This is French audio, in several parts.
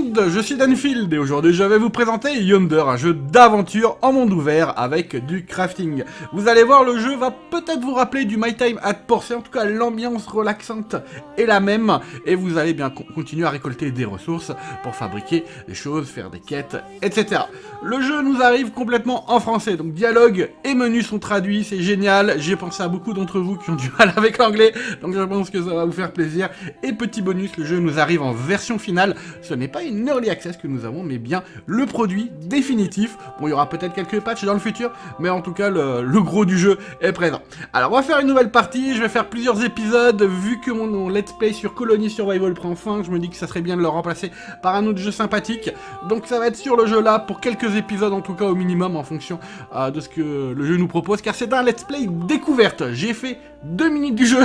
monde, je suis Danfield et aujourd'hui je vais vous présenter Yonder, un jeu d'aventure en monde ouvert avec du crafting. Vous allez voir, le jeu va peut-être vous rappeler du My Time at Portia, en tout cas l'ambiance relaxante est la même et vous allez bien continuer à récolter des ressources pour fabriquer des choses, faire des quêtes, etc. Le jeu nous arrive complètement en français, donc dialogue et menus sont traduits, c'est génial, j'ai pensé à beaucoup d'entre vous qui ont du mal avec l'anglais, donc je pense que ça va vous faire plaisir. Et petit bonus, le jeu nous arrive en version finale, ce n'est pas une early access que nous avons, mais bien le produit définitif. Bon, il y aura peut-être quelques patchs dans le futur, mais en tout cas, le gros du jeu est présent. Alors, on va faire une nouvelle partie, je vais faire plusieurs épisodes, vu que mon let's play sur Colony Survival prend fin, je me dis que ça serait bien de le remplacer par un autre jeu sympathique. Donc ça va être sur le jeu là, pour quelques épisodes en tout cas au minimum, en fonction de ce que le jeu nous propose, car c'est un let's play découverte. J'ai fait 2 minutes du jeu,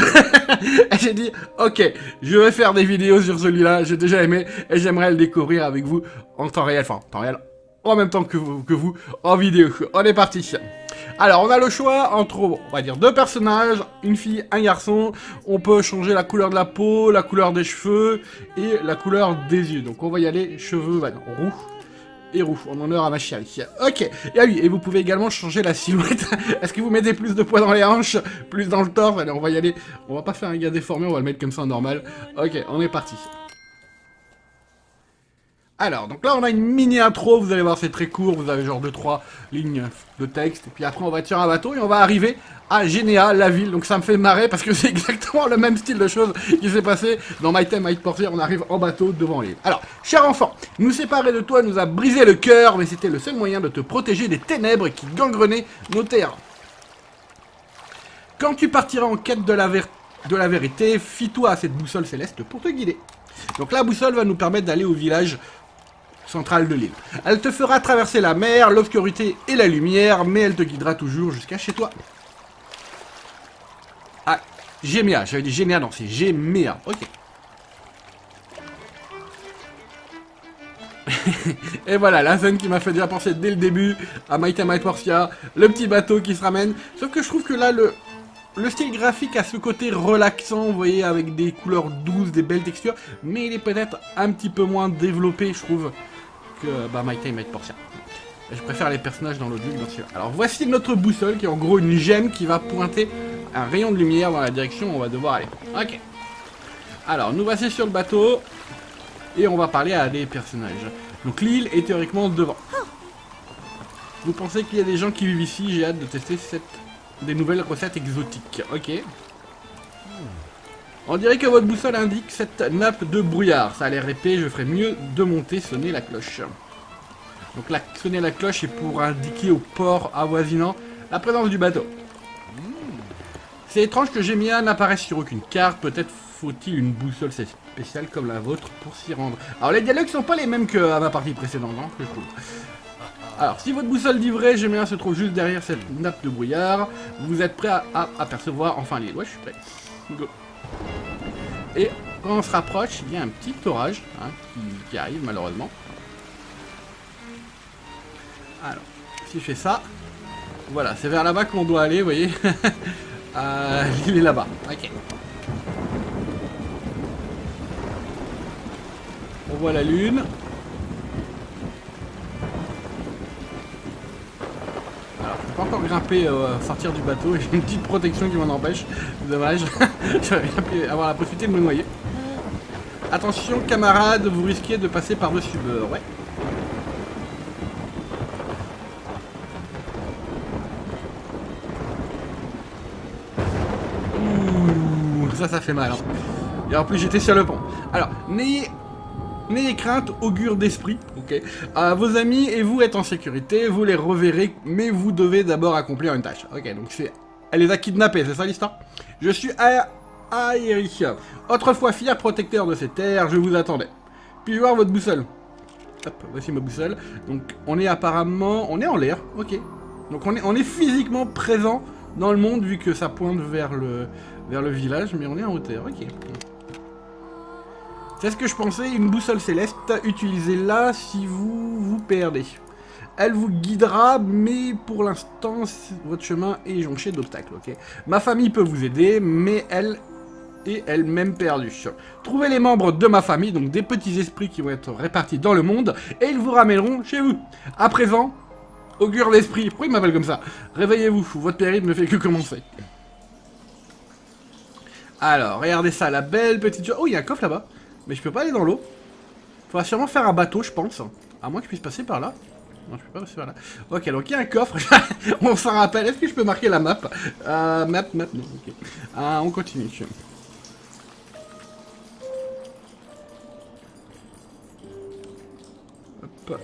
et j'ai dit, ok, je vais faire des vidéos sur celui-là, j'ai déjà aimé, et j'aimerais le découvrir avec vous en temps réel, enfin, en temps réel, en même temps que vous en vidéo. On est parti. Alors, on a le choix entre, on va dire, 2 personnages, une fille, un garçon. On peut changer la couleur de la peau, la couleur des cheveux et la couleur des yeux. Donc, on va y aller, cheveux, roux et roux, en honneur à ma chérie. Ok, et oui, et vous pouvez également changer la silhouette. Est-ce que vous mettez plus de poids dans les hanches, plus dans le torse? Allez, on va y aller. On va pas faire un gars déformé, on va le mettre comme ça en normal. Ok, on est parti. Alors, donc là, on a une mini intro, vous allez voir, c'est très court, vous avez genre 2-3 lignes de texte, et puis après, on va être sur un bateau, et on va arriver à Généa, la ville, donc ça me fait marrer, parce que c'est exactement le même style de choses qui s'est passé dans My Time at Portia, on arrive en bateau devant l'île. Alors, cher enfant, nous séparer de toi nous a brisé le cœur, mais c'était le seul moyen de te protéger des ténèbres qui gangrenaient nos terres. Quand tu partiras en quête de la vérité, fie-toi à cette boussole céleste pour te guider. Donc la boussole va nous permettre d'aller au village centrale de l'île. Elle te fera traverser la mer, l'obscurité et la lumière, mais elle te guidera toujours jusqu'à chez toi. Ah, Géméa, j'avais dit Généa, non, c'est Géméa, ok. Et voilà, la scène qui m'a fait déjà penser dès le début à My Time at Portia, le petit bateau qui se ramène, sauf que je trouve que là, le style graphique a ce côté relaxant, vous voyez, avec des couleurs douces, des belles textures, mais il est peut-être un petit peu moins développé, je trouve, que My Time at Portia. Je préfère les personnages dans l'autre jeu que dans celui-là. Alors voici notre boussole, qui est en gros une gemme qui va pointer un rayon de lumière dans la direction où on va devoir aller. Ok. Alors, nous voici sur le bateau, et on va parler à des personnages. Donc l'île est théoriquement devant. Vous pensez qu'il y a des gens qui vivent ici? J'ai hâte de tester des nouvelles recettes exotiques. Ok. On dirait que votre boussole indique cette nappe de brouillard. Ça a l'air épais, je ferais mieux de monter sonner la cloche. Donc là, sonner la cloche est pour indiquer au port avoisinant la présence du bateau. C'est étrange que Gémia n'apparaisse sur aucune carte. Peut-être faut-il une boussole spéciale comme la vôtre pour s'y rendre. Alors les dialogues sont pas les mêmes qu'à ma partie précédente, hein, je trouve. Alors, si votre boussole dit vrai, Gémia se trouve juste derrière cette nappe de brouillard. Vous êtes prêt à apercevoir enfin l'île. Ouais, je suis prêt. Go. Et quand on se rapproche, il y a un petit orage hein, qui arrive malheureusement. Alors, si je fais ça, voilà, c'est vers là-bas qu'on doit aller, vous voyez. L'île est là-bas. Ok. On voit la lune. Alors, je peux pas encore grimper, sortir du bateau. J'ai une petite protection qui m'en empêche. Dommage. J'aurais bien pu avoir la possibilité de me noyer. Attention, camarades, vous risquez de passer par-dessus bord. Ouais. Ouh, ça fait mal. Hein. Et en plus, j'étais sur le pont. Alors, n'ayez crainte, augure d'esprit, ok. Vos amis et vous êtes en sécurité, vous les reverrez, mais vous devez d'abord accomplir une tâche. Ok, donc elle les a kidnappés, c'est ça l'histoire? Je suis Aerith, autrefois fier protecteur de ces terres, je vous attendais. Puis-je voir votre boussole? Hop, voici ma boussole. Donc, on est en l'air, ok. Donc, on est physiquement présent dans le monde, vu que ça pointe vers le village, mais on est en hauteur, ok. C'est ce que je pensais, une boussole céleste, utilisez-la si vous vous perdez. Elle vous guidera, mais pour l'instant, votre chemin est jonché d'obstacles, ok. Ma famille peut vous aider, mais elle et elle-même perdue. Trouvez les membres de ma famille, donc des petits esprits qui vont être répartis dans le monde, et ils vous ramèneront chez vous. À présent, augure d'esprit, pourquoi il m'appelle comme ça? Réveillez-vous, votre périple ne fait que commencer. Alors, regardez ça, la belle petite... Oh, il y a un coffre là-bas, mais je peux pas aller dans l'eau. Faudra sûrement faire un bateau, je pense. À moins que je puisse passer par là. Non, je peux pas passer par là. Ok, donc il y a un coffre. On s'en rappelle. Est-ce que je peux marquer la map? Map, non, ok. On continue. Hop.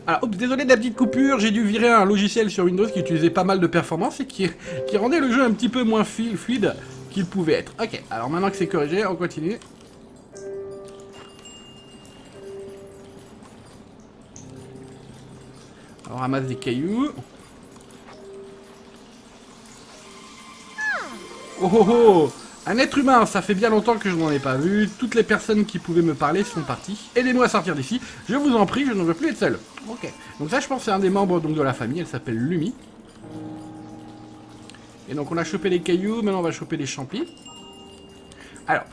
Alors, oups, désolé de la petite coupure, j'ai dû virer un logiciel sur Windows qui utilisait pas mal de performance et qui rendait le jeu un petit peu moins fluide qu'il pouvait être. Ok, alors maintenant que c'est corrigé, on continue. On ramasse des cailloux. Oh oh oh! Un être humain, ça fait bien longtemps que je n'en ai pas vu. Toutes les personnes qui pouvaient me parler sont parties. Aidez-nous à sortir d'ici. Je vous en prie, je ne veux plus être seul. Ok. Donc ça, je pense, c'est un des membres donc, de la famille. Elle s'appelle Lumi. Et donc, on a chopé les cailloux. Maintenant, on va choper les champis. Alors,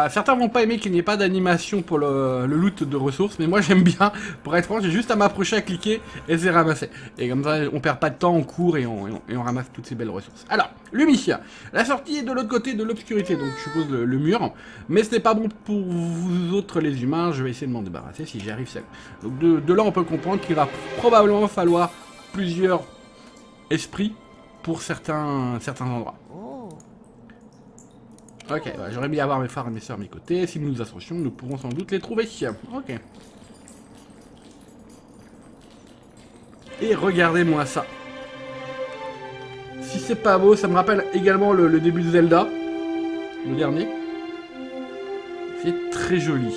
certains vont pas aimer qu'il n'y ait pas d'animation pour le loot de ressources. Mais moi, j'aime bien. Pour être franc, j'ai juste à m'approcher, à cliquer et c'est ramassé. Et comme ça, on perd pas de temps, on court et on ramasse toutes ces belles ressources. Alors, Lumi, la sortie est de l'autre côté de l'obscurité. Donc, je suppose le mur. Mais ce n'est pas bon pour vous autres, les humains. Je vais essayer de m'en débarrasser si j'y arrive seul. Donc, de là, on peut comprendre qu'il va probablement falloir plusieurs esprits pour certains endroits. Ok, ouais, j'aurais mis à avoir mes frères et mes sœurs à mes côtés. Si nous nous associons, nous pourrons sans doute les trouver. Ok. Et regardez-moi ça. Si c'est pas beau, ça me rappelle également le début de Zelda. Le dernier. C'est très joli.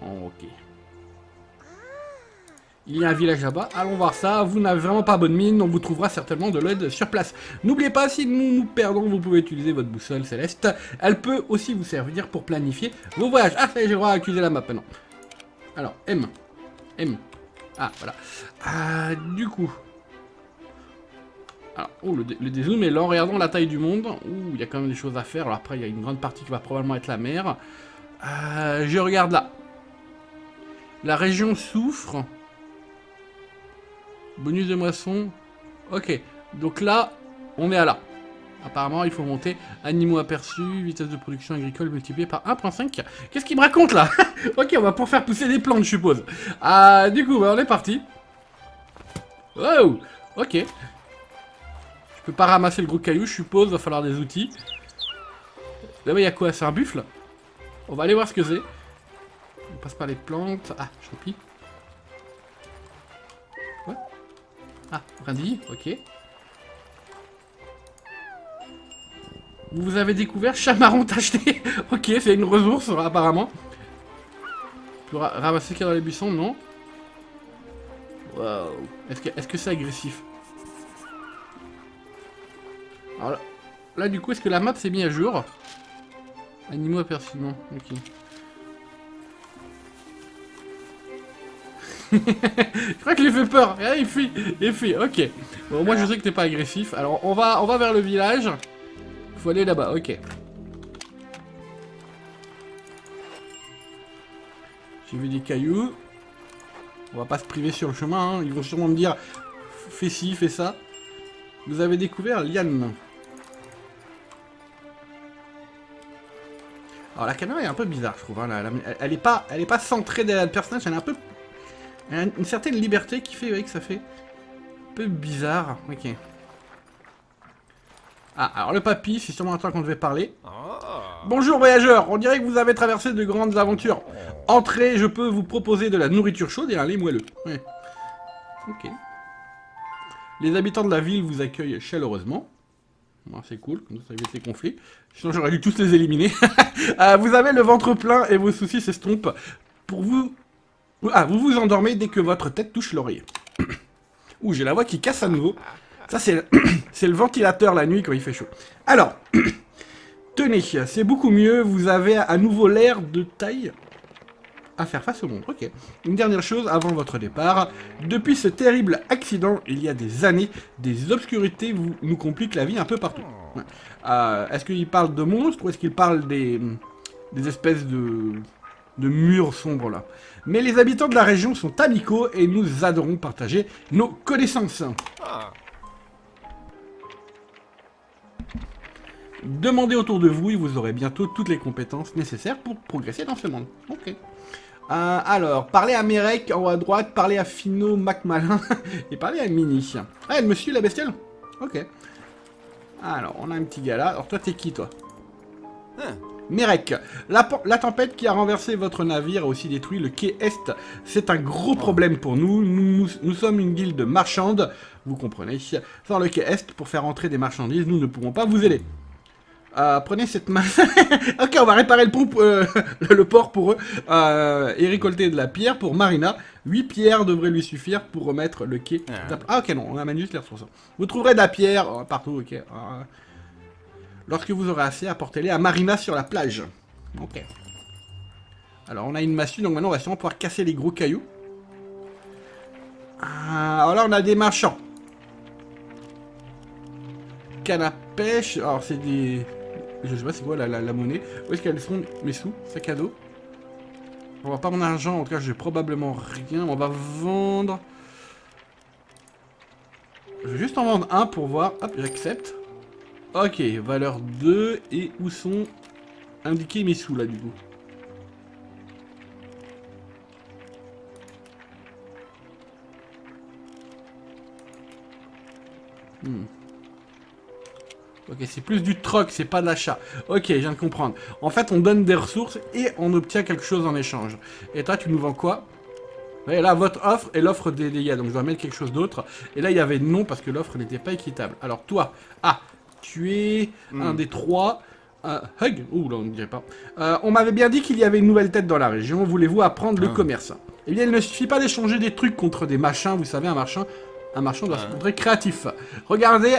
Ok. Il y a un village là-bas, allons voir ça, vous n'avez vraiment pas bonne mine, on vous trouvera certainement de l'aide sur place. N'oubliez pas, si nous nous perdons, vous pouvez utiliser votre boussole céleste. Elle peut aussi vous servir pour planifier vos voyages. Ah, ça y est, j'ai le droit à accuser la map maintenant. Alors, M. Ah, voilà. Du coup... Alors, oh, le dézoom est lent, regardons la taille du monde. Ouh, il y a quand même des choses à faire. Alors après, il y a une grande partie qui va probablement être la mer. Je regarde là. La région souffre... Bonus de moisson. Ok. Donc là, on est à là. Apparemment, il faut monter animaux aperçus, vitesse de production agricole multipliée par 1.5. Qu'est-ce qu'il me raconte là? Ok, on va pour faire pousser des plantes, je suppose. Du coup, on est parti. Wow. Ok. Je peux pas ramasser le gros caillou, je suppose. Va falloir des outils. Là-bas, il y a quoi? C'est un buffle? On va aller voir ce que c'est. On passe par les plantes. Ah, champi. Ah, brindille, ok. Vous avez découvert chamarron tacheté. Ok, c'est une ressource, apparemment. On peut ramasser ce qu'il y a dans les buissons, non? Wow. Est-ce que c'est agressif? Alors là, du coup, est-ce que la map s'est mise à jour? Animaux aperçus, non, ok. Je crois que il fait peur. Ah, il fuit, ok. Bon, moi je sais que t'es pas agressif. Alors on va vers le village. Faut aller là-bas, ok. J'ai vu des cailloux. On va pas se priver sur le chemin, hein. Ils vont sûrement me dire fais ci, fais ça. Vous avez découvert Liane. Alors la caméra est un peu bizarre, je trouve. Hein. Elle est pas centrée derrière le personnage, elle est un peu... Une certaine liberté qui fait que ça fait un peu bizarre. Ok. Ah, alors le papy, c'est sûrement un temps qu'on devait parler. Bonjour voyageurs, on dirait que vous avez traversé de grandes aventures. Entrez, je peux vous proposer de la nourriture chaude et un lait moelleux. Ouais. Ok. Les habitants de la ville vous accueillent chaleureusement. Bon, c'est cool, comme ça évite les conflits. Sinon j'aurais dû tous les éliminer. Vous avez le ventre plein et vos soucis s'estompent. Pour vous... Ah, vous vous endormez dès que votre tête touche l'oreiller. Ouh, j'ai la voix qui casse à nouveau. Ça, c'est le ventilateur la nuit quand il fait chaud. Alors, tenez, c'est beaucoup mieux. Vous avez à nouveau l'air de taille. à faire face au monde. Ok. Une dernière chose avant votre départ. Depuis ce terrible accident, il y a des années, des obscurités nous compliquent la vie un peu partout. Ouais. Est-ce qu'il parle de monstres ou est-ce qu'il parle des espèces de murs sombres là? Mais les habitants de la région sont amicaux et nous adorons partager nos connaissances. Demandez autour de vous et vous aurez bientôt toutes les compétences nécessaires pour progresser dans ce monde. Ok. Alors, parlez à Merek en haut à droite, parlez à Fino Macmalin et parlez à Mini. Ah, elle me suit la bestiole? Ok. Alors, on a un petit gars là. Alors, toi, t'es qui, toi? Merek, la tempête qui a renversé votre navire a aussi détruit le quai Est. C'est un gros problème pour nous. Nous sommes une guilde marchande, vous comprenez. Sans le quai Est, pour faire entrer des marchandises, nous ne pourrons pas vous aider. Prenez cette main. Ok, on va réparer le port pour eux. Et récolter de la pierre pour Marina. 8 pierres devraient lui suffire pour remettre le quai. Ah ok, non, on amène juste les ressources. Vous trouverez de la pierre partout, ok. Lorsque vous aurez assez, apportez-les à Marina sur la plage. Ok. Alors, on a une massue, donc maintenant, on va sûrement pouvoir casser les gros cailloux. Alors là, on a des marchands. Canne à pêche. Alors, c'est des... Je sais pas c'est quoi la monnaie. Où est-ce qu'elles sont mes sous? Sac à dos. On voit pas mon argent, en tout cas, j'ai probablement rien. On va vendre... Je vais juste en vendre un pour voir. Hop, j'accepte. Ok, valeur 2, et où sont indiqués mes sous là du coup? Ok, c'est plus du troc, c'est pas de l'achat. Ok, je viens de comprendre. En fait, on donne des ressources et on obtient quelque chose en échange. Et toi, tu nous vends quoi? Et là, votre offre est l'offre des dégâts, donc je dois mettre quelque chose d'autre. Et là, il y avait non parce que l'offre n'était pas équitable. Alors toi, tu es un des 3. Hug. Ouh, là, on ne dirait pas. On m'avait bien dit qu'il y avait une nouvelle tête dans la région. Voulez-vous apprendre le commerce? Eh bien, il ne suffit pas d'échanger des trucs contre des machins. Vous savez, un marchand doit se montrer créatif. Regardez,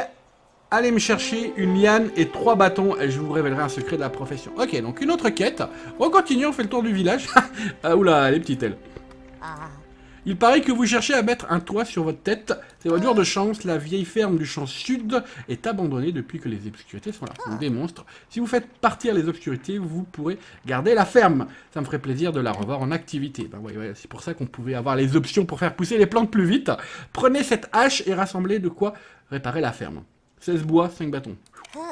allez me chercher une liane et 3 bâtons et je vous révélerai un secret de la profession. Ok, donc une autre quête. On continue, on fait le tour du village. Oula, elle est petite, elle. Il paraît que vous cherchez à mettre un toit sur votre tête. C'est votre jour de chance. La vieille ferme du champ sud est abandonnée depuis que les obscurités sont là. On démonstre. Si vous faites partir les obscurités, vous pourrez garder la ferme. Ça me ferait plaisir de la revoir en activité. Ben ouais, c'est pour ça qu'on pouvait avoir les options pour faire pousser les plantes plus vite. Prenez cette hache et rassemblez de quoi réparer la ferme. 16 bois, 5 bâtons.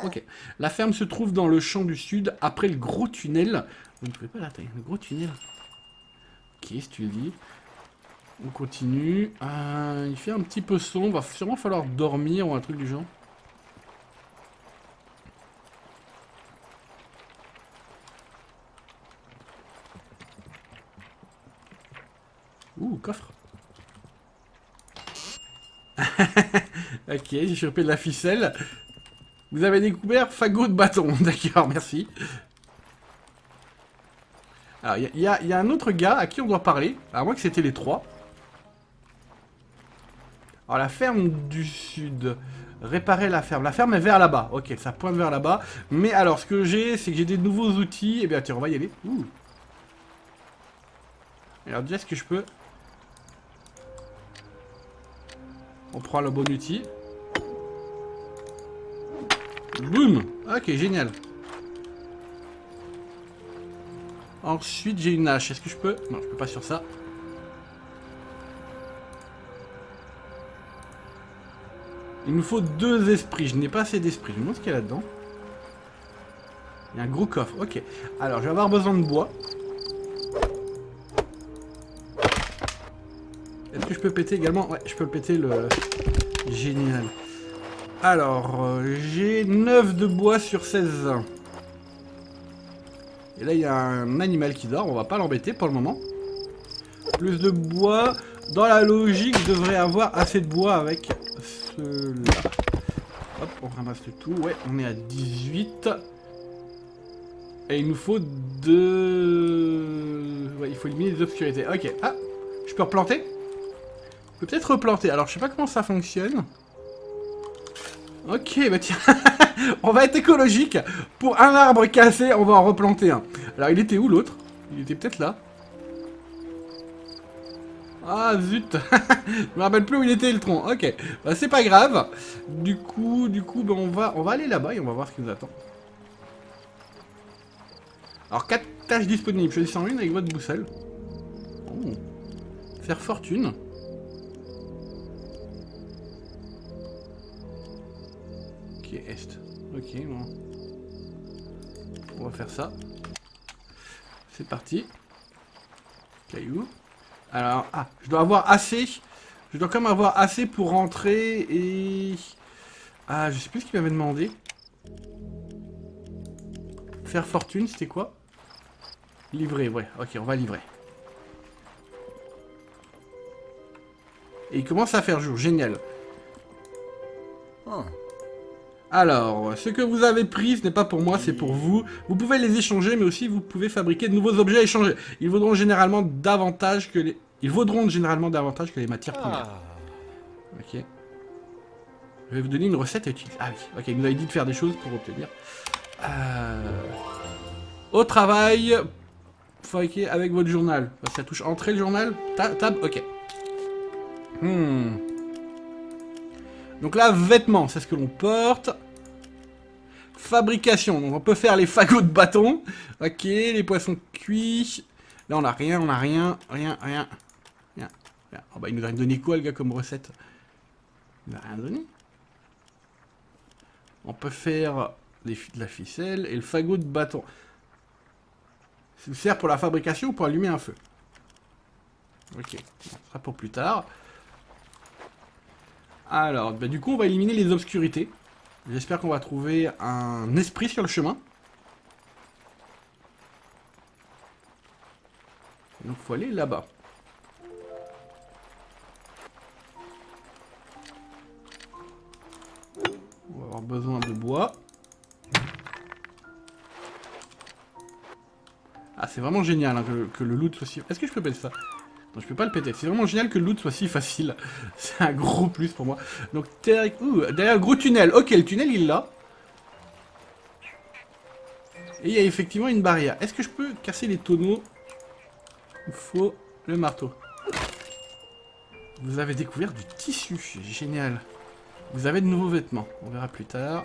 Ok. La ferme se trouve dans le champ du sud, après le gros tunnel. Vous ne trouvez pas la taille. Le gros tunnel. Qu'est-ce que tu dis? On continue. Il fait un petit peu sombre. Va sûrement falloir dormir ou un truc du genre. Ouh, coffre. Ok, j'ai chopé de la ficelle. Vous avez découvert fagot de bâton. D'accord, merci. Alors, il y a un autre gars à qui on doit parler. À moins que c'était les 3. Alors, la ferme du sud. Réparer la ferme. La ferme est vers là-bas. Ok, ça pointe vers là-bas. Mais alors, ce que j'ai, c'est que j'ai des nouveaux outils. Eh bien, tiens, on va y aller. Ouh. Alors, déjà, est-ce que je peux... On prend le bon outil. Boum. Ok, génial. Ensuite, j'ai une hache. Est-ce que je peux... Non, je peux pas sur ça. Il nous faut 2 esprits. Je n'ai pas assez d'esprits. Je me demande ce qu'il y a là-dedans. Il y a un gros coffre. Ok. Alors, je vais avoir besoin de bois. Est-ce que je peux péter également? Ouais, je peux péter le... Génial. Alors, j'ai 9 de bois sur 16. Et là, il y a un animal qui dort. On va pas l'embêter pour le moment. Plus de bois. Dans la logique, je devrais avoir assez de bois avec cela. Hop, on ramasse le tout. Ouais, on est à 18. Et il nous faut 2... Ouais, il faut éliminer les obscurités. Ok. Ah, je peux replanter? Je peux peut-être replanter. Alors, je sais pas comment ça fonctionne. Ok, bah tiens. On va être écologique. Pour un arbre cassé, on va en replanter un. Alors, il était où l'autre? Il était peut-être là. Ah zut. Je me rappelle plus où il était le tronc. Ok, bah, c'est pas grave. Du coup, bah, on va aller là-bas et on va voir ce qui nous attend. Alors 4 tâches disponibles. Choisissez une avec votre boussole. Oh. Faire fortune. Ok, est. Ok, bon. On va faire ça. C'est parti. Caillou. Alors, ah, je dois avoir assez. Je dois quand même avoir assez pour rentrer et... Ah, je sais plus ce qu'il m'avait demandé. Faire fortune, c'était quoi? Livrer, ouais. Ok, on va livrer. Et il commence à faire jour. Génial. Oh. Alors, ce que vous avez pris, ce n'est pas pour moi, c'est pour vous. Vous pouvez les échanger, mais aussi vous pouvez fabriquer de nouveaux objets à échanger. Ils vaudront généralement davantage que les... Ils vaudront généralement davantage que les matières premières. Ok. Je vais vous donner une recette à utiliser. Ah oui, ok, il nous avait dit de faire des choses pour obtenir. Au travail, fabriquer avec votre journal. Ça touche entrée le journal. Tab, ok. Donc là, vêtements, c'est ce que l'on porte. Fabrication, donc on peut faire les fagots de bâton. Ok, les poissons cuits. Là, on a rien, rien. Oh, bah, il nous a donné quoi, le gars, comme recette? Il n'a rien donné. On peut faire de la ficelle et le fagot de bâton. Ça sert pour la fabrication ou pour allumer un feu? Ok, ça sera pour plus tard. Alors, bah, du coup, on va éliminer les obscurités. J'espère qu'on va trouver un esprit sur le chemin. Donc, il faut aller là-bas. On va avoir besoin de bois. Ah, c'est vraiment génial hein, que le loot soit si... Est-ce que je peux péter ça? Non, je peux pas le péter. C'est vraiment génial que le loot soit si facile. C'est un gros plus pour moi. Donc, derrière le gros tunnel. Ok, le tunnel, il est là. Et il y a effectivement une barrière. Est-ce que je peux casser les tonneaux? Il faut le marteau. Vous avez découvert du tissu. Génial. Vous avez de nouveaux vêtements. On verra plus tard.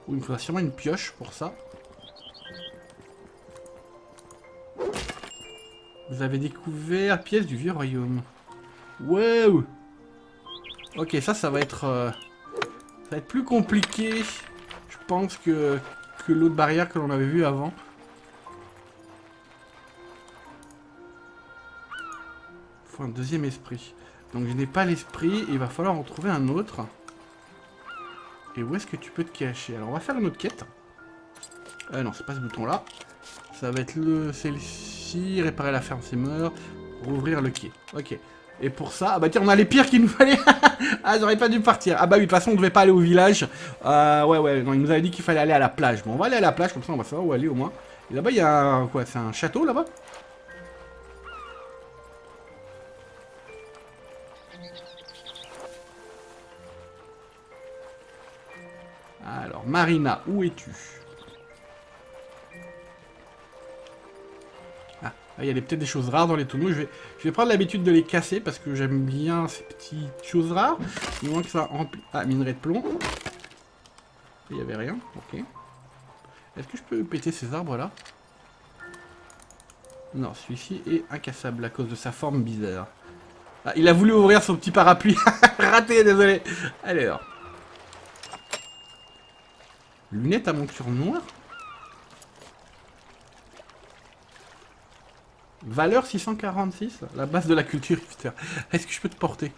Il me faudra sûrement une pioche pour ça. Vous avez découvert pièce du vieux royaume. Wow. Ok, ça va être plus compliqué, je pense, que l'autre barrière que l'on avait vue avant. Il faut un deuxième esprit. Donc je n'ai pas l'esprit, il va falloir en trouver un autre. Et où est-ce que tu peux te cacher? Alors on va faire une autre quête. Non, c'est pas ce bouton-là. Ça va être celle-ci, réparer la ferme, c'est mort. Rouvrir le quai. Ok. Et pour ça, ah bah tiens, on a les pierres qu'il nous fallait. Ah, j'aurais pas dû partir. Ah bah oui, de toute façon, on devait pas aller au village. Ouais, non, il nous avait dit qu'il fallait aller à la plage. Bon, on va aller à la plage, comme ça, on va savoir où aller au moins. Et là-bas, il y a quoi? C'est un château, là-bas? Alors, Marina, où es-tu? Ah, il y a peut-être des choses rares dans les tonneaux. Je vais prendre l'habitude de les casser parce que j'aime bien ces petites choses rares. Du moins que ça remplit... Ah, minerai de plomb. Il n'y avait rien, ok. Est-ce que je peux péter ces arbres-là? Non, celui-ci est incassable à cause de sa forme bizarre. Ah, il a voulu ouvrir son petit parapluie. Raté, désolé. Alors. Lunettes à monture noire. Valeur 646, la base de la culture hipster. Est-ce que je peux te porter?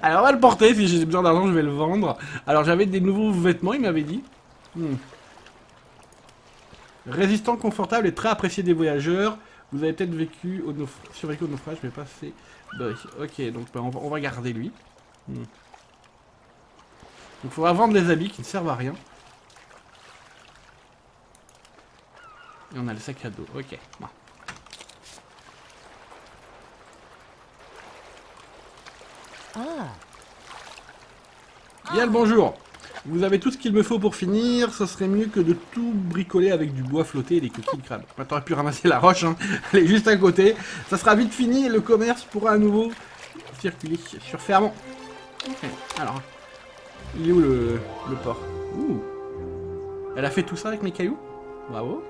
Alors on va le porter, si j'ai besoin d'argent je vais le vendre. Alors j'avais des nouveaux vêtements, il m'avait dit. Résistant, confortable et très apprécié des voyageurs. Vous avez peut-être survécu au naufrage, mais pas assez. Ok, donc bah, on va garder lui. Donc il faudra vendre les habits qui ne servent à rien. Et on a le sac à dos, ok. Bon. Bien le bonjour. Vous avez tout ce qu'il me faut pour finir, ce serait mieux que de tout bricoler avec du bois flotté et des coquilles de crabe. Bah, t'aurais pu ramasser la roche, hein. Elle est juste à côté. Ça sera vite fini et le commerce pourra à nouveau circuler sur Fermont. Ok, alors, il est où le port? Ouh. Elle a fait tout ça avec mes cailloux? Bravo.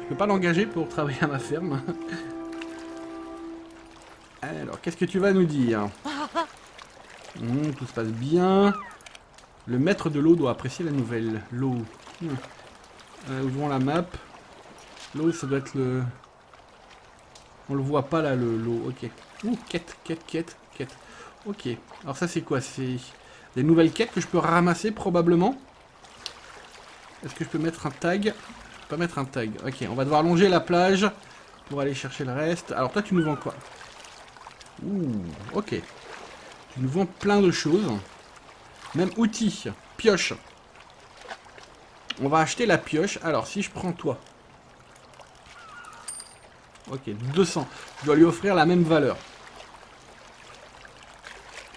Je peux pas l'engager pour travailler à ma ferme. Alors, qu'est-ce que tu vas nous dire? Tout se passe bien. Le maître de l'eau doit apprécier la nouvelle. L'eau. Ouvrons la map. L'eau, ça doit être le... On le voit pas là, l'eau. Ok. Ouh, quête. Ok. Alors ça, c'est quoi? C'est des nouvelles quêtes que je peux ramasser, probablement. Est-ce que je peux mettre un tag? Je peux pas mettre un tag. Ok, on va devoir longer la plage pour aller chercher le reste. Alors toi, tu nous vends quoi? Ouh, ok. Tu nous vends plein de choses. Même outils, pioche. On va acheter la pioche. Alors, si je prends toi. Ok, 200. Je dois lui offrir la même valeur.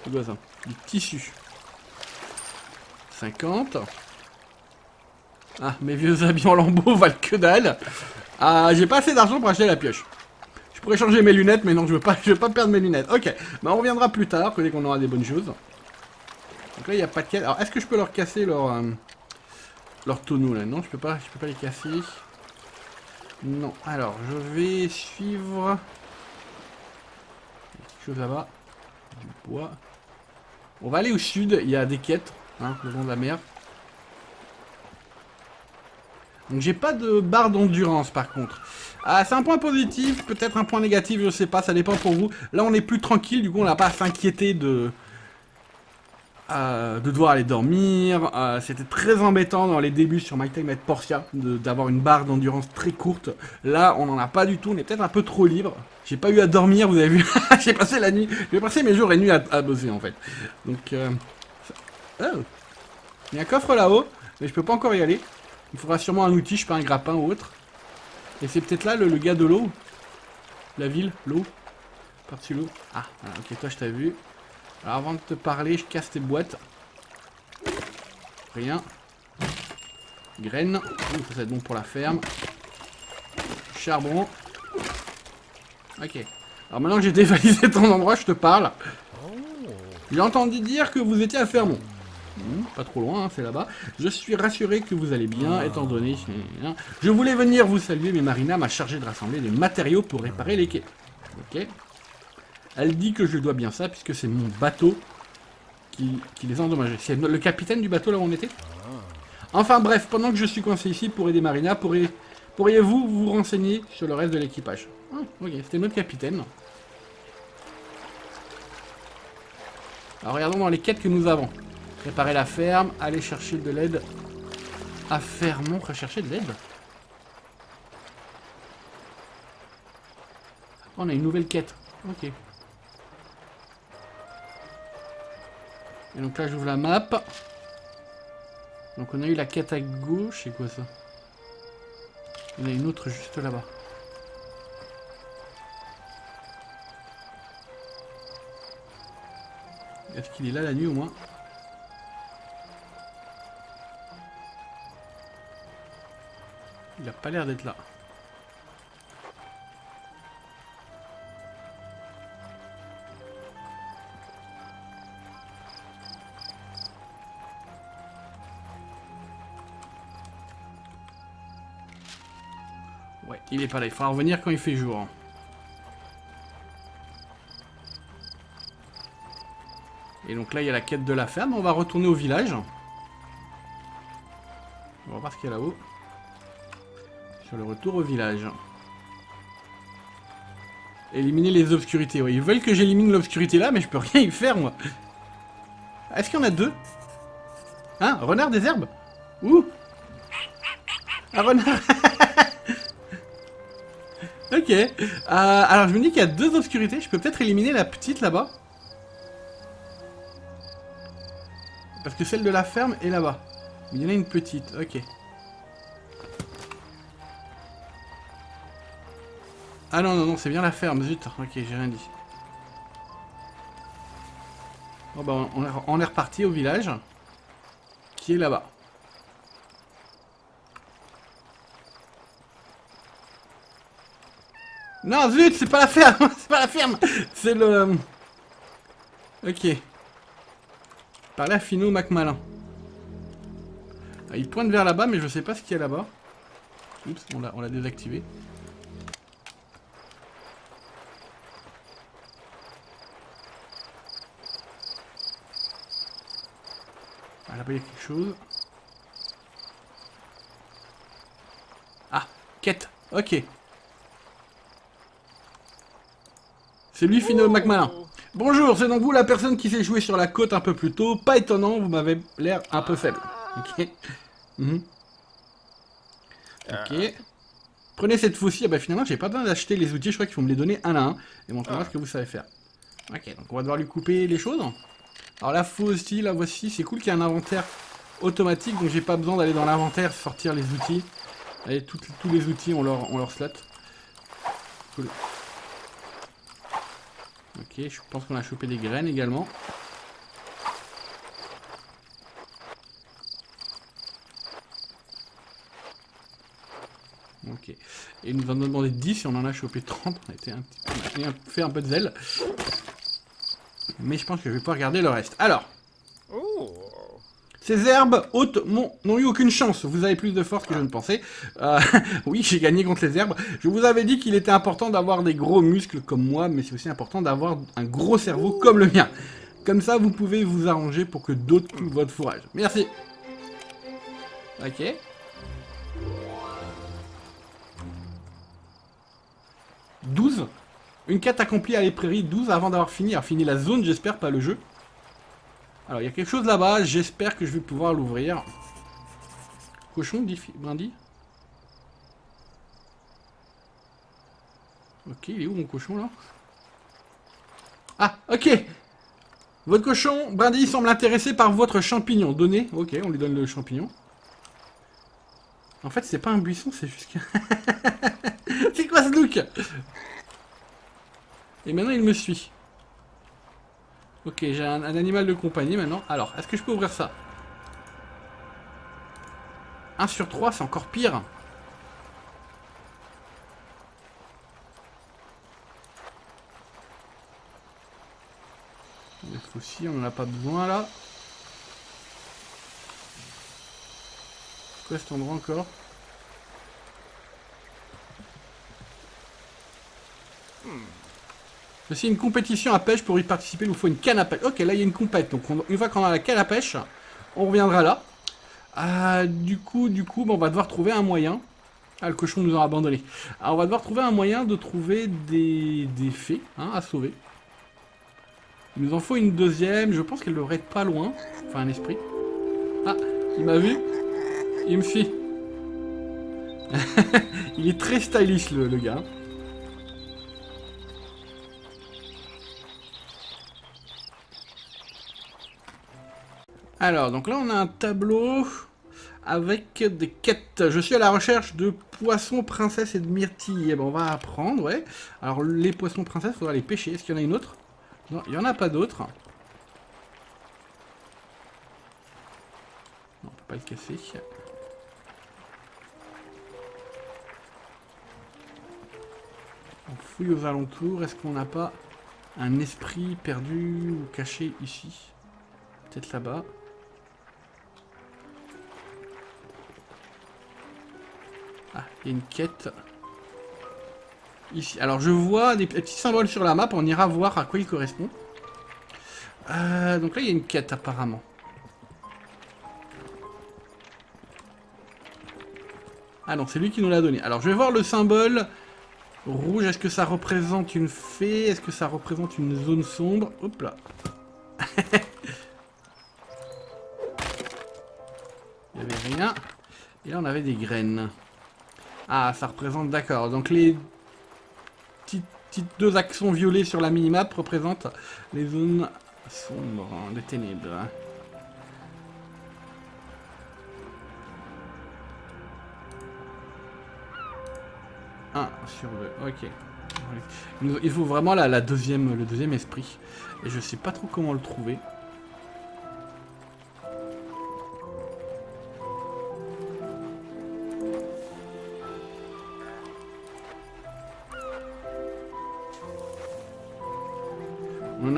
C'est quoi ça? Du tissu. 50. Ah, mes vieux habits en lambeaux valent que dalle. Ah, j'ai pas assez d'argent pour acheter la pioche. Je pourrais changer mes lunettes, mais non, je veux pas perdre mes lunettes. Ok, bah on reviendra plus tard, dès qu'on aura des bonnes choses. Donc là, il n'y a pas de quête. Alors, est-ce que je peux leur casser leur tonneau, là? Non, je peux pas les casser. Non. Alors, je vais suivre... quelque chose là-bas. Du bois. On va aller au sud, il y a des quêtes, hein, le long de la mer. Donc, j'ai pas de barre d'endurance, par contre. Ah, c'est un point positif, peut-être un point négatif, je sais pas, ça dépend pour vous. Là, on est plus tranquille, du coup, on n'a pas à s'inquiéter de devoir aller dormir. C'était très embêtant dans les débuts sur My Time at Portia d'avoir une barre d'endurance très courte. Là, on n'en a pas du tout, on est peut-être un peu trop libre. J'ai pas eu à dormir, vous avez vu. J'ai passé la nuit, j'ai passé mes jours et nuits à bosser en fait. Donc, oh. Il y a un coffre là-haut, mais je peux pas encore y aller. Il faudra sûrement un outil, je sais pas, un grappin ou autre. Et c'est peut-être là le gars de l'eau. La ville, l'eau. Partie l'eau. Ah, voilà, ok, toi je t'ai vu. Alors avant de te parler, je casse tes boîtes. Rien. Graines. Ça c'est bon pour la ferme. Charbon. Ok. Alors maintenant que j'ai dévalisé ton endroit, je te parle. J'ai entendu dire que vous étiez à Fermont. Pas trop loin, hein, c'est là-bas. Je suis rassuré que vous allez bien, étant donné... Je voulais venir vous saluer, mais Marina m'a chargé de rassembler des matériaux pour réparer les quais. Ok. Elle dit que je dois bien ça, puisque c'est mon bateau qui les a endommagés. C'est le capitaine du bateau là où on était. Enfin bref, pendant que je suis coincé ici pour aider Marina, pourriez-vous vous renseigner sur le reste de l'équipage? Ok, c'était notre capitaine. Alors regardons dans les quêtes que nous avons. Préparer la ferme, aller chercher de l'aide à Fermont, rechercher de l'aide. On a une nouvelle quête. Ok. Et donc là j'ouvre la map. Donc on a eu la quête à gauche, c'est quoi ça? Il y en a une autre juste là-bas. Est-ce qu'il est là la nuit au moins? Il a pas l'air d'être là. Ouais, il est pas là. Il faudra revenir quand il fait jour. Et donc là, il y a la quête de la ferme. On va retourner au village. On va voir ce qu'il y a là-haut. Sur le retour au village. Éliminer les obscurités. Ouais, ils veulent que j'élimine l'obscurité là, mais je peux rien y faire, moi. Est-ce qu'il y en a deux? Hein? Renard des herbes? Ouh! Un renard! Ok. Alors, je me dis qu'il y a deux obscurités. Je peux peut-être éliminer la petite là-bas. Parce que celle de la ferme est là-bas. Mais il y en a une petite. Ok. Ah non, non, non, c'est bien la ferme. Zut. Ok, j'ai rien dit. Bon, bah, on est reparti au village. qui est là-bas. Non, zut, c'est pas la ferme. C'est pas la ferme. C'est le... Ok. Par là, Finot McMalin. Ah, il pointe vers là-bas, mais je sais pas ce qu'il y a là-bas. Oups, on l'a désactivé. Ah, là-bas, il y a quelque chose. Ah, quête. Ok. C'est lui, Finot McMalin. Bonjour, c'est donc vous la personne qui s'est jouée sur la côte un peu plus tôt. Pas étonnant, vous m'avez l'air un peu faible. Ok. Ok. Prenez cette faucille. Ah bah finalement, j'ai pas besoin d'acheter les outils. Je crois qu'il faut me les donner un à un. Et montrez-moi ce que vous savez faire. Ok, donc on va devoir lui couper les choses. Alors la faucille, la voici. C'est cool qu'il y ait un inventaire automatique. Donc j'ai pas besoin d'aller dans l'inventaire, sortir les outils. Allez, tous les outils, on leur slot. Cool. Ok, je pense qu'on a chopé des graines également. Ok. Et il nous en a demandé 10 et on en a chopé 30. On a été on a fait un peu de zèle. Mais je pense que je vais pouvoir garder le reste. Alors. Ces herbes hautes n'ont eu aucune chance. Vous avez plus de force que je ne pensais. Oui, j'ai gagné contre les herbes. Je vous avais dit qu'il était important d'avoir des gros muscles comme moi, mais c'est aussi important d'avoir un gros cerveau comme le mien. Comme ça, vous pouvez vous arranger pour que d'autres coupent votre fourrage. Merci. Ok. « 12. Une quête accomplie à les prairies. 12 avant d'avoir fini. Alors, fini la zone, j'espère, pas le jeu. Alors, il y a quelque chose là-bas, j'espère que je vais pouvoir l'ouvrir. Cochon, dit Brandy. Ok, il est où mon cochon là? Ah, ok. Votre cochon, Brandy, semble intéressé par votre champignon. Donnez. Ok, on lui donne le champignon. En fait, c'est pas un buisson, c'est juste que... C'est quoi ce look? Et maintenant, il me suit. Ok, j'ai un animal de compagnie maintenant. Alors, est-ce que je peux ouvrir ça? 1 sur 3, c'est encore pire. Les faucilles, on n'en a pas besoin là. Quoi cet endroit encore? Ceci est une compétition à pêche. Pour y participer, il nous faut une canne à pêche. Ok, là il y a une compète. Donc une fois qu'on a la canne à pêche, on reviendra là. Du coup, bon, on va devoir trouver un moyen. Ah, le cochon nous a abandonnés. Alors on va devoir trouver un moyen de trouver des fées à sauver. Il nous en faut une deuxième. Je pense qu'elle devrait être pas loin. Enfin, un esprit. Ah, il m'a vu. Il me suit. Il est très stylish le gars. Alors, donc là, on a un tableau avec des quêtes. Je suis à la recherche de poissons princesses et de myrtilles. Eh ben, on va apprendre, ouais. Alors, les poissons princesses, il faudra les pêcher. Est-ce qu'il y en a une autre? Non, il n'y en a pas d'autre. Non, on peut pas le casser. On fouille aux alentours. Est-ce qu'on n'a pas un esprit perdu ou caché ici? Peut-être là-bas. Ah, il y a une quête. Ici. Alors je vois des petits symboles sur la map, on ira voir à quoi ils correspondent. Donc là il y a une quête apparemment. Ah non, c'est lui qui nous l'a donné. Alors je vais voir le symbole rouge, est-ce que ça représente une fée? Est-ce que ça représente une zone sombre? Hop là. Il n'y avait rien. Et là on avait des graines. Ah, ça représente, d'accord. Donc les petites deux accents violets sur la minimap représentent les zones sombres, les ténèbres. 1 sur 2, ok. Il faut vraiment le deuxième esprit. Et je sais pas trop comment le trouver.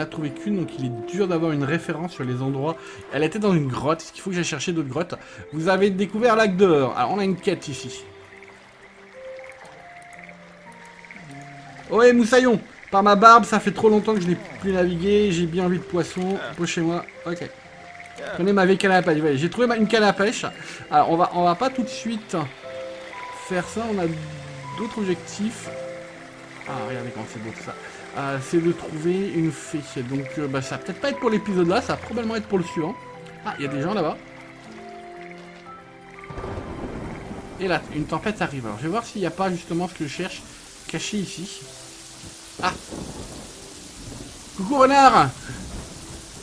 a trouvé qu'une, donc il est dur d'avoir une référence sur les endroits. Elle était dans une grotte, est-ce qu'il faut que j'aille chercher d'autres grottes? Vous avez découvert Lac d'Or. Alors on a une quête ici. Ouais, Moussaillon, par ma barbe, ça fait trop longtemps que je n'ai plus navigué, j'ai bien envie de poisson, chez moi. Ok. Prenez ma vieille canne à pêche. Ouais, j'ai trouvé une canne à pêche. Alors on va pas tout de suite faire ça, on a d'autres objectifs. Ah, regardez comment c'est beau tout ça. C'est de trouver une fée. Donc bah, ça va peut-être pas être pour l'épisode là, ça va probablement être pour le suivant. Ah, il y a des gens là-bas. Et là, une tempête arrive. Alors je vais voir s'il n'y a pas justement ce que je cherche caché ici. Ah! Coucou renard!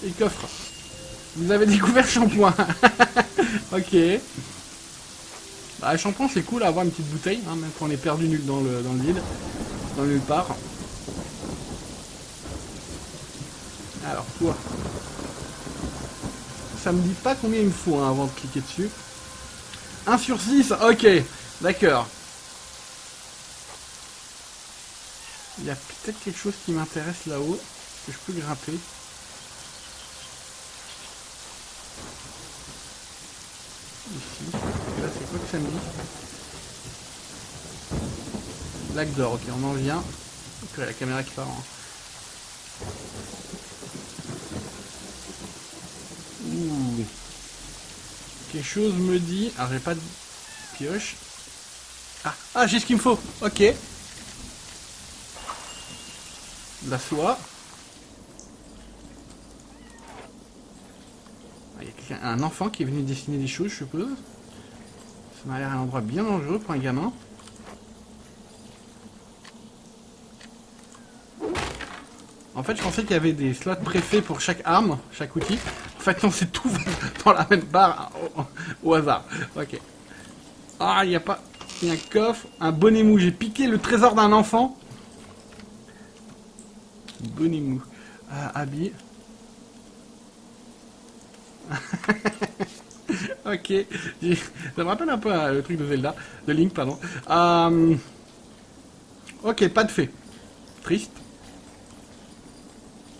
Et le coffre. Vous avez découvert shampoing. Ok. Bah, shampoing c'est cool à avoir une petite bouteille, hein, même quand on est perdu nul dans le vide. Dans nulle part. Alors toi. Ça me dit pas combien il me faut hein, avant de cliquer dessus. 1 sur 6, ok. D'accord. Il y a peut-être quelque chose qui m'intéresse là-haut. Que je peux grimper. Ici. Et là c'est quoi que ça me dit? Lac d'Or, ok, on en vient. Ok, la caméra qui part en... Ouh. Quelque chose me dit... Alors j'ai pas de pioche. Ah j'ai ce qu'il me faut. Ok. De la soie. Il y a un enfant qui est venu dessiner des choses, je suppose. Ça m'a l'air un endroit bien dangereux pour un gamin. En fait, je pensais qu'il y avait des slots préfets pour chaque arme, chaque outil. En fait, non, c'est tout dans la même barre au hasard. Ok. Ah, il n'y a pas... Il y a un coffre, un bonnet mou. J'ai piqué le trésor d'un enfant. Bonnet mou. Habit. Ok. Ça me rappelle un peu le truc de Zelda. De Link, pardon. Ok, pas de fée. Triste.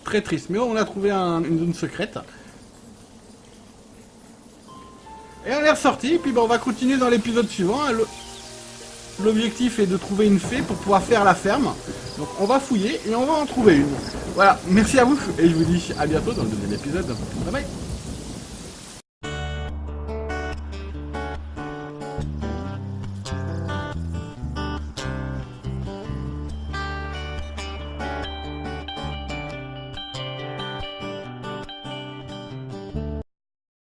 Très triste, mais on a trouvé une zone secrète. Et on est ressorti, et puis bon, on va continuer dans l'épisode suivant. L'objectif est de trouver une fée pour pouvoir faire la ferme. Donc on va fouiller et on va en trouver une. Voilà, merci à vous, et je vous dis à bientôt dans le deuxième épisode. Bye bye.